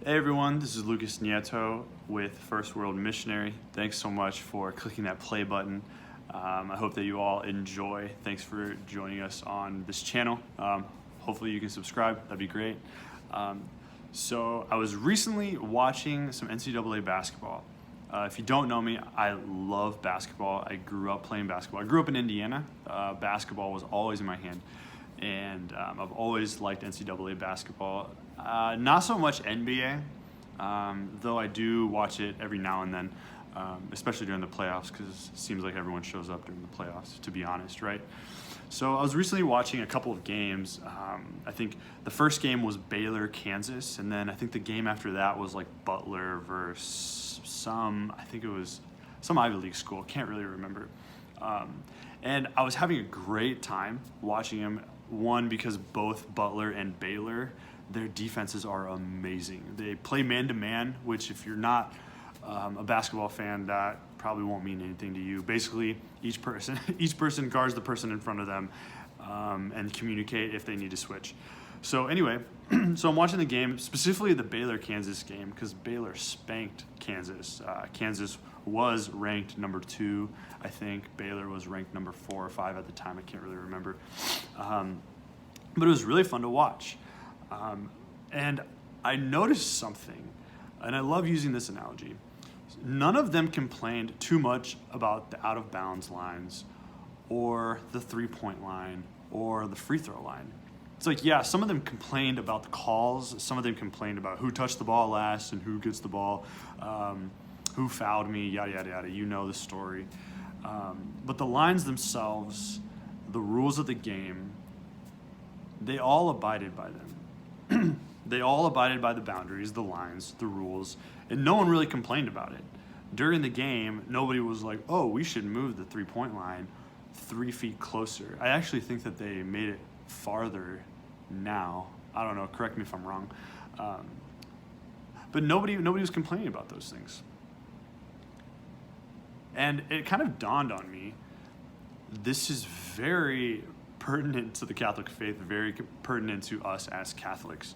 Hey everyone, this is lucas.nieto with First World Missionary. Thanks so much for clicking that play button. I hope that you all enjoy. Thanks for joining us on this channel. Hopefully you can subscribe, that'd be great. So I was recently watching some NCAA basketball. If you don't know me, I love basketball. I grew up playing basketball. I grew up in Indiana. Basketball was always in my hand. And I've always liked NCAA basketball. Not so much NBA, though I do watch it every now and then, especially during the playoffs, because it seems like everyone shows up during the playoffs, to be honest, right? So I was recently watching a couple of games. I think the first game was Baylor, Kansas, and then I think the game after that was like Butler versus I think it was some Ivy League school, can't really remember. And I was having a great time watching them. One, because both Butler and Baylor, their defenses are amazing. They play man-to-man, which if you're not a basketball fan, that probably won't mean anything to you. Basically, each person guards the person in front of them and communicate if they need to switch. So anyway, so I'm watching the game, specifically the Baylor-Kansas game, because Baylor spanked Kansas. Kansas was ranked number 2, I think. Baylor was ranked number 4 or 5 at the time. I can't really remember. But it was really fun to watch. And I noticed something, and I love using this analogy. None of them complained too much about the out-of-bounds lines or the three-point line or the free throw line. It's like, yeah, some of them complained about the calls. Some of them complained about who touched the ball last and who gets the ball, who fouled me, yada, yada, yada. You know the story. But the lines themselves, the rules of the game, they all abided by them. They all abided by the boundaries, the lines, the rules, and no one really complained about it. During the game, nobody was like, oh, we should move the three-point line 3 feet closer. I actually think that they made it farther now. I don't know, correct me if I'm wrong. But nobody was complaining about those things. And it kind of dawned on me, this is very pertinent to the Catholic faith, very pertinent to us as Catholics.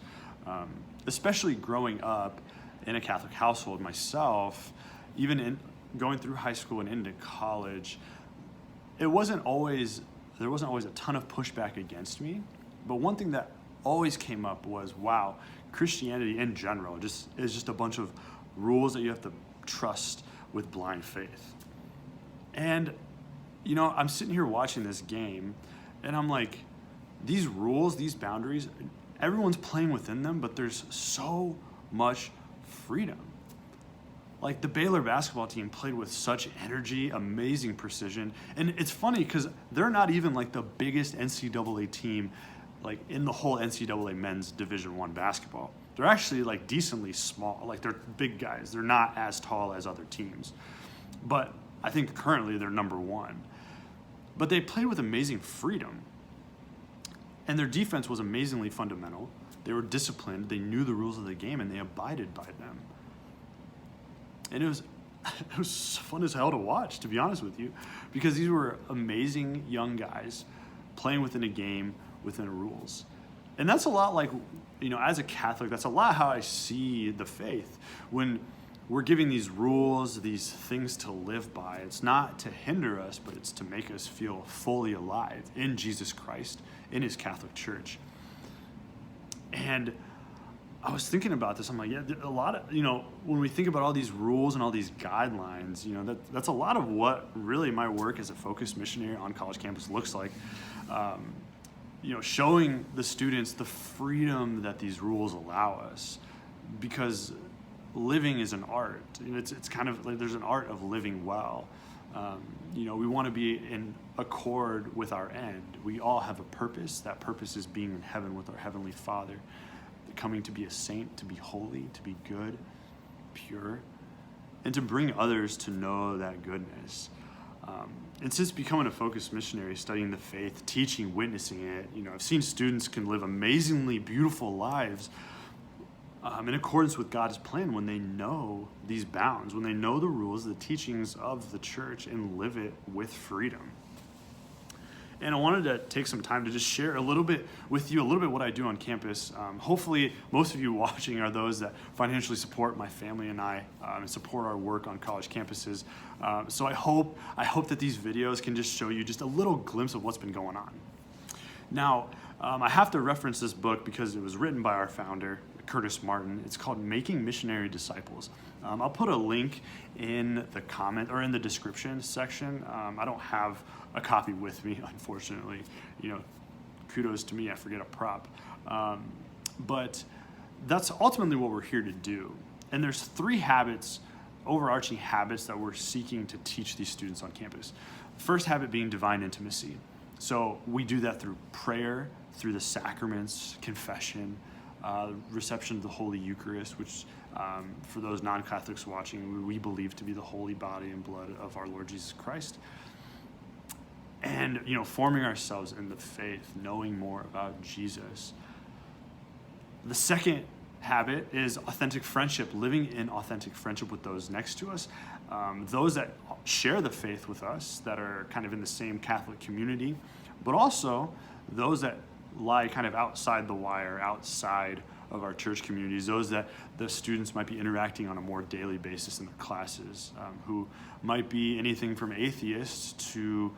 Especially growing up in a Catholic household myself, even in going through high school and into college, there wasn't always a ton of pushback against me. But one thing that always came up was, wow, Christianity in general is just a bunch of rules that you have to trust with blind faith. And, you know, I'm sitting here watching this game, and I'm like, these rules, these boundaries, everyone's playing within them, but there's so much freedom. Like the Baylor basketball team played with such energy, amazing precision. And it's funny because they're not even like the biggest NCAA team like in the whole NCAA men's Division I basketball. They're actually like decently small, like they're big guys. They're not as tall as other teams. But I think currently they're number 1. But they played with amazing freedom. And their defense was amazingly fundamental. They were disciplined, they knew the rules of the game, and they abided by them. And it was fun as hell to watch, to be honest with you, because these were amazing young guys playing within a game, within rules. And that's a lot like, you know, as a Catholic, that's a lot how I see the faith. When we're giving these rules, these things to live by, it's not to hinder us, but it's to make us feel fully alive in Jesus Christ, in his Catholic Church. And I was thinking about this. I'm like, yeah, a lot of, you know, when we think about all these rules and all these guidelines, you know, that's a lot of what really my work as a focused missionary on college campus looks like. You know, showing the students the freedom that these rules allow us, because living is an art. It's kind of like there's an art of living well. You know, we want to be in accord with our end. We all have a purpose. That purpose is being in heaven with our Heavenly Father, coming to be a saint, to be holy, to be good, pure, and to bring others to know that goodness. And since becoming a focused missionary, studying the faith, teaching, witnessing it, you know, I've seen students can live amazingly beautiful lives in accordance with God's plan when they know these bounds, when they know the rules, the teachings of the church, and live it with freedom. And I wanted to take some time to just share a little bit with you, a little bit what I do on campus. Hopefully, most of you watching are those that financially support my family and I, and support our work on college campuses. So I hope that these videos can just show you just a little glimpse of what's been going on. Now, I have to reference this book because it was written by our founder, Curtis Martin. It's called Making Missionary Disciples. I'll put a link in the comment or in the description section. I don't have a copy with me, unfortunately. Kudos to me, I forget a prop. But that's ultimately what we're here to do. And there's 3 habits, overarching habits, that we're seeking to teach these students on campus. First habit being divine intimacy. So we do that through prayer, through the sacraments, confession, reception of the Holy Eucharist, which for those non-Catholics watching, we believe to be the holy body and blood of our Lord Jesus Christ. And, forming ourselves in the faith, knowing more about Jesus. The second habit is authentic friendship, living in authentic friendship with those next to us, those that share the faith with us, that are kind of in the same Catholic community, but also those that lie kind of outside the wire, outside of our church communities, those that the students might be interacting on a more daily basis in the classes, who might be anything from atheists to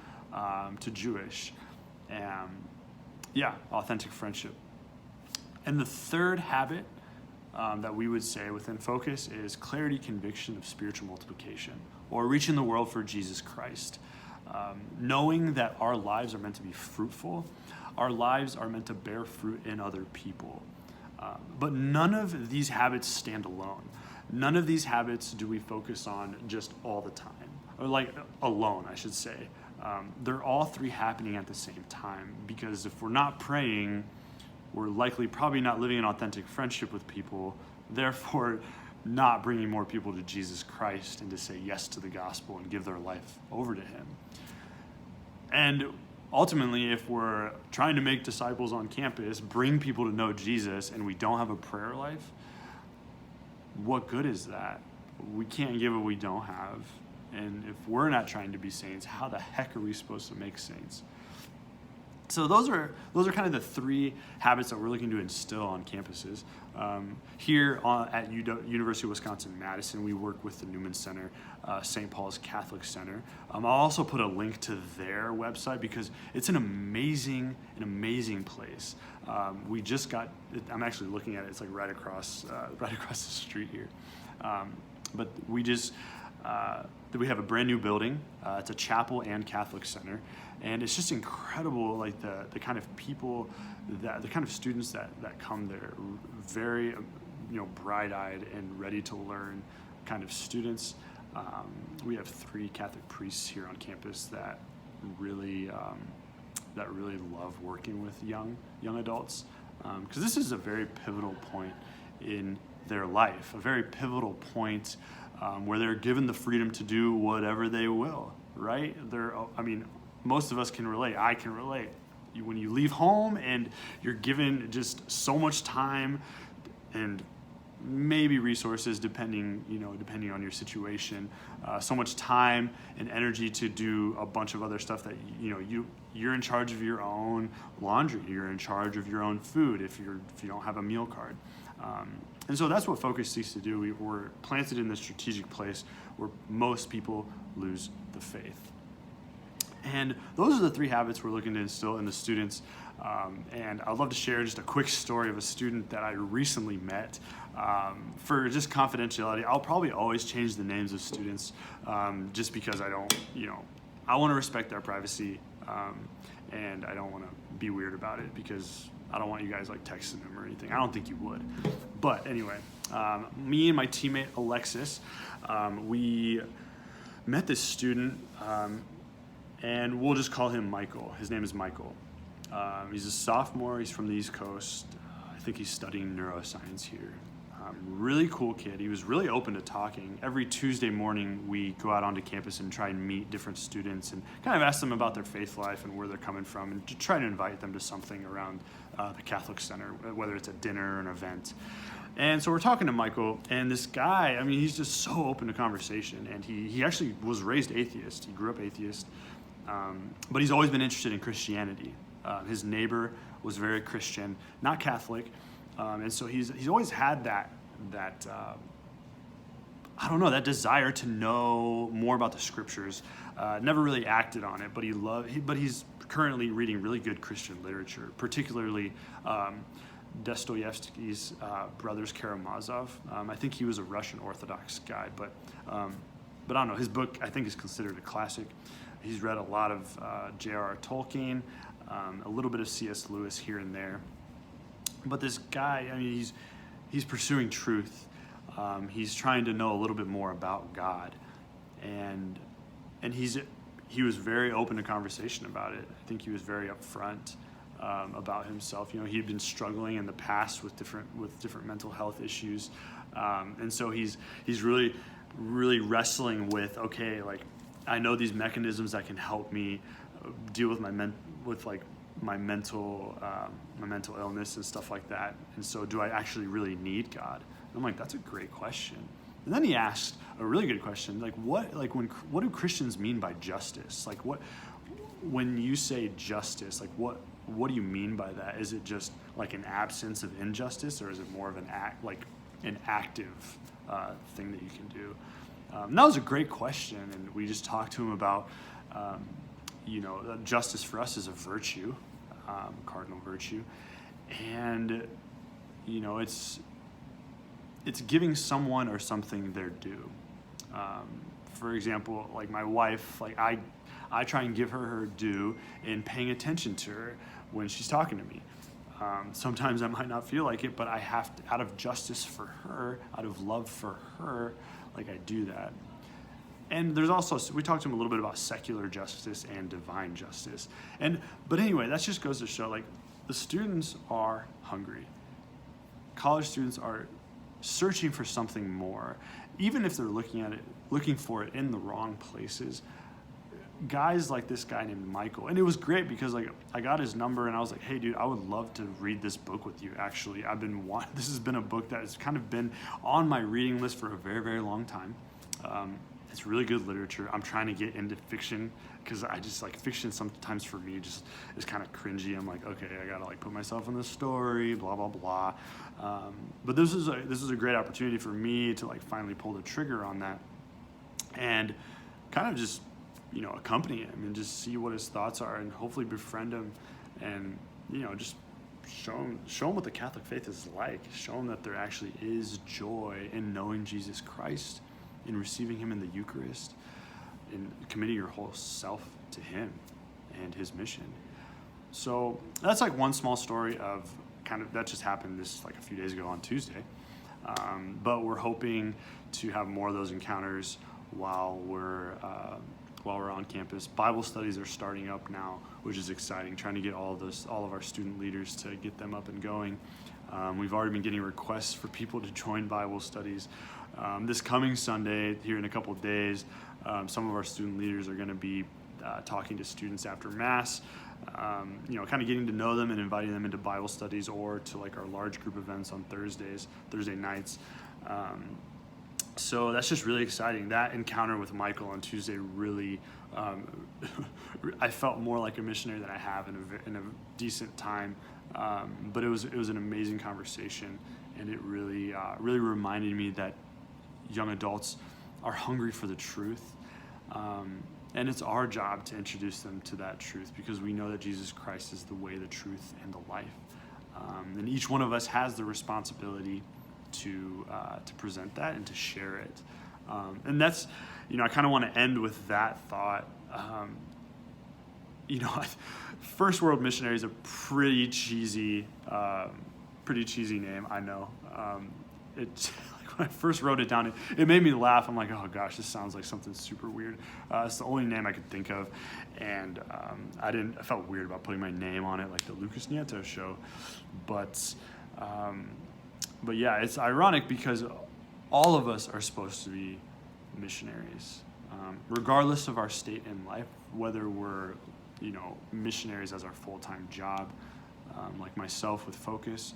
Jewish. Authentic friendship. And the third habit that we would say within Focus is clarity, conviction of spiritual multiplication, or reaching the world for Jesus Christ. Knowing that our lives are meant to be fruitful, our lives are meant to bear fruit in other people. But none of these habits stand alone. None of these habits do we focus on just all the time, or alone, I should say. They're all 3 happening at the same time, because if we're not praying, we're probably not living in authentic friendship with people, therefore not bringing more people to Jesus Christ and to say yes to the gospel and give their life over to him. And ultimately, if we're trying to make disciples on campus, bring people to know Jesus, and we don't have a prayer life, what good is that? We can't give what we don't have. And if we're not trying to be saints, how the heck are we supposed to make saints? So those are kind of the 3 habits that we're looking to instill on campuses. Here at University of Wisconsin-Madison, we work with the Newman Center, St. Paul's Catholic Center. I'll also put a link to their website because it's an amazing place. I'm actually looking at it. It's right across the street here. But we have a brand new building. It's a chapel and Catholic center. And it's just incredible, the kind of people, the kind of students that come there, very, bright-eyed and ready to learn kind of students. We have 3 Catholic priests here on campus that really love working with young adults, because this is a very pivotal point in their life, a very pivotal point where they're given the freedom to do whatever they will, right? Most of us can relate. I can relate. When you leave home and you're given just so much time and maybe resources, depending on your situation, so much time and energy to do a bunch of other stuff that you're in charge of your own laundry, you're in charge of your own food if you don't have a meal card. And so that's what Focus seeks to do. We're planted in this strategic place where most people lose the faith. And those are the 3 habits we're looking to instill in the students. And I'd love to share just a quick story of a student that I recently met. For just confidentiality, I'll probably always change the names of students just because I don't, I want to respect their privacy, and I don't want to be weird about it because I don't want you guys texting them or anything. I don't think you would. But anyway, me and my teammate Alexis, we met this student, and we'll just call him Michael. His name is Michael. He's a sophomore. He's from the East Coast. I think he's studying neuroscience here. Really cool kid. He was really open to talking. Every Tuesday morning, we go out onto campus and try and meet different students and kind of ask them about their faith life and where they're coming from, and to try to invite them to something around the Catholic Center, whether it's a dinner or an event. And so we're talking to Michael, and this guy, he's just so open to conversation, and he actually was raised atheist. He grew up atheist, But he's always been interested in Christianity. His neighbor was very Christian, not Catholic, and so he's always had that I don't know, that desire to know more about the scriptures. Never really acted on it, but he's currently reading really good Christian literature, particularly Dostoevsky's Brothers Karamazov. I think he was a Russian Orthodox guy, but I don't know. His book, I think, is considered a classic. He's read a lot of J.R.R. Tolkien, a little bit of C.S. Lewis here and there. But this guy, I mean, he's pursuing truth. He's trying to know a little bit more about God, and he was very open to conversation about it. I think he was very upfront about himself. You know, he had been struggling in the past with different mental health issues, and so he's really wrestling with, okay, like, I know these mechanisms that can help me deal with my mental illness and stuff like that. And so, do I actually really need God? I'm like, that's a great question. And then he asked a really good question, like, what do Christians mean by justice? Like, when you say justice, like, what do you mean by that? Is it just like an absence of injustice, or is it more of an active thing that you can do? And that was a great question, and we just talked to him about, justice for us is a virtue, cardinal virtue, and it's giving someone or something their due. For example, like my wife, like I try and give her due in paying attention to her when she's talking to me. Sometimes I might not feel like it, but I have to, out of justice for her, out of love for her, like I do that. And there's also, we talked to him a little bit about secular justice and divine justice. But anyway, that just goes to show, like, the students are hungry. College students are searching for something more, even if they're looking for it in the wrong places. Guys like this guy named Michael, and it was great because, like, I got his number and I was like, hey dude, I would love to read this book with you. Actually, this has been a book that has kind of been on my reading list for a very, very long time. It's really good literature. I'm trying to get into fiction because I just, like, fiction sometimes for me just is kind of cringy. I'm like, okay, I gotta, like, put myself in the story, blah blah blah. But this is a great opportunity for me to, like, finally pull the trigger on that and kind of just, accompany him and just see what his thoughts are and hopefully befriend him and, just show him what the Catholic faith is like. Show him that there actually is joy in knowing Jesus Christ, in receiving him in the Eucharist, in committing your whole self to him and his mission. So that's, like, one small story of kind of that just happened a few days ago on Tuesday. But we're hoping to have more of those encounters while we're on campus. Bible studies are starting up now, which is exciting, trying to get all of our student leaders to get them up and going. We've already been getting requests for people to join Bible studies. This coming Sunday, here in a couple of days, some of our student leaders are going to be talking to students after Mass, kind of getting to know them and inviting them into Bible studies or to, like, our large group events on Thursday nights. So that's just really exciting. That encounter with Michael on Tuesday really, I felt more like a missionary than I have in a decent time. But it was an amazing conversation, and it really reminded me that young adults are hungry for the truth, and it's our job to introduce them to that truth because we know that Jesus Christ is the way, the truth, and the life. And each one of us has the responsibility to present that and to share it. And that's, I kind of want to end with that thought. First World Missionary is a pretty cheesy name, I know. It's like when I first wrote it down, it made me laugh. I'm like, oh gosh, this sounds like something super weird. It's the only name I could think of, and I felt weird about putting my name on it, like the Lucas Nieto show. But yeah, it's ironic because all of us are supposed to be missionaries, regardless of our state in life, whether we're missionaries as our full-time job, like myself with Focus,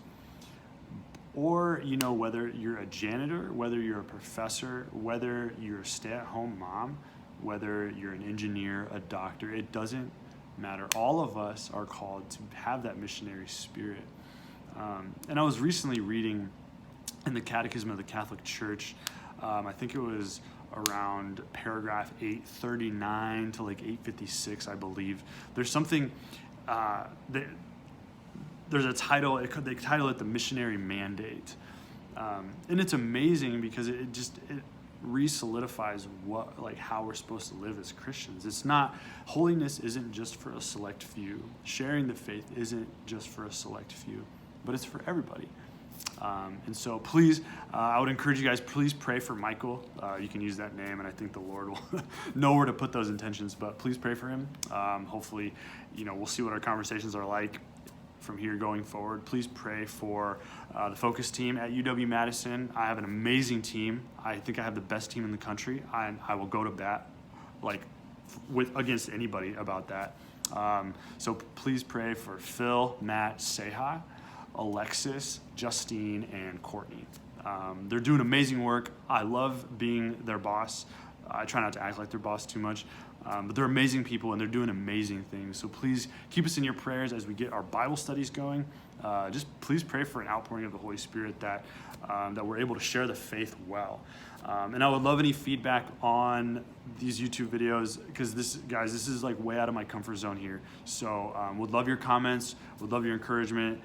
or whether you're a janitor, whether you're a professor, whether you're a stay-at-home mom, whether you're an engineer, a doctor, it doesn't matter. All of us are called to have that missionary spirit. And I was recently reading in the Catechism of the Catholic Church, I think it was around paragraph 839 to like 856, I believe. There's something, there's a title, they title it the Missionary Mandate. And it's amazing because it re-solidifies how we're supposed to live as Christians. It's not, holiness isn't just for a select few. Sharing the faith isn't just for a select few, but it's for everybody. And so please, I would encourage you guys, please pray for Michael. You can use that name, and I think the Lord will know where to put those intentions, but please pray for him. Hopefully, we'll see what our conversations are like from here going forward. Please pray for the Focus team at UW-Madison. I have an amazing team. I think I have the best team in the country. I will go to bat against anybody about that. So please pray for Phil, Matt, Seha, Alexis, Justine, and Courtney. They're doing amazing work. I love being their boss. I try not to act like their boss too much, but they're amazing people and they're doing amazing things. So please keep us in your prayers as we get our Bible studies going. Just please pray for an outpouring of the Holy Spirit that we're able to share the faith well. And I would love any feedback on these YouTube videos because this is like way out of my comfort zone here. So would love your comments, would love your encouragement.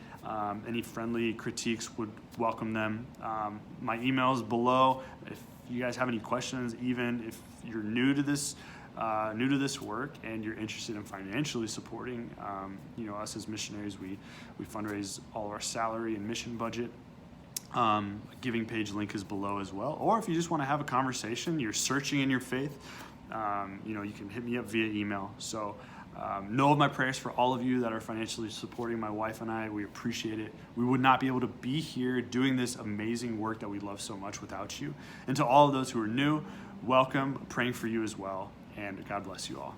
Any friendly critiques, would welcome them. My email is below. If you guys have any questions, even if you're new to this work and you're interested in financially supporting us as missionaries, we fundraise all of our salary and mission budget. Giving page link is below as well. Or if you just want to have a conversation, you're searching in your faith, you can hit me up via email. So know of my prayers for all of you that are financially supporting my wife and I. We appreciate it. We would not be able to be here doing this amazing work that we love so much without you. And to all of those who are new, welcome, praying for you as well. And God bless you all.